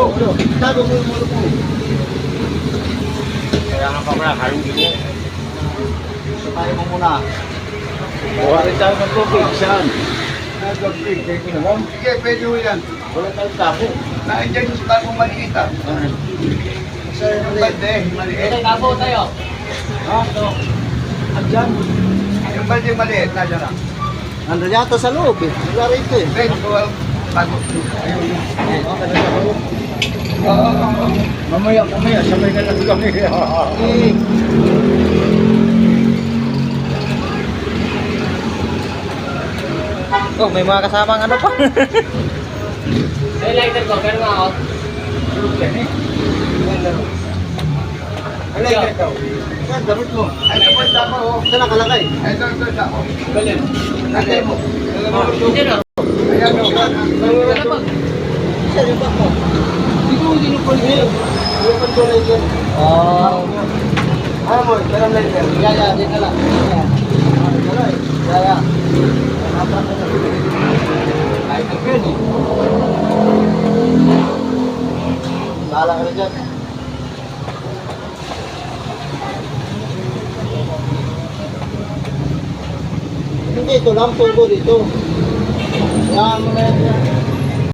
Tago mo yung mulo mo. Kaya nga pa pala, kaling gini. Tayo mo muna. Buha rin tayo ng tubig, saan? Sige, pwede mo yan. Wala tayong tapo. Naandyan yung sa mong maliit ah. Yung balde, maliit. Tapo tayo. Ha? Andyan. Yung balde maliit, nandiyan ah. Nandun yata sa loob eh. Wala rito eh. Ben, bago. Mamaya, sabay na lang kami. Oh, may mga kasamang ano pa. Ay, lighter ko. Pero nga ako. Ano yung ito? Yan, damit mo. Ay, ito po tama oh. Ito nakalagay. Ay, ito tama. Galing. Lagay mo. Hindi na. Ayan o. Wala pa. Isa yung bag mo. Dito, hindi nyo pa rin. Yung controller dyan. Oh. Ano mo, meron lighter. Ya, dyan ka lang. Ya. Lighter ko yun eh. Bahala ka rin dyan. Hindi, ito lang tubo dito. Yan mo na yan.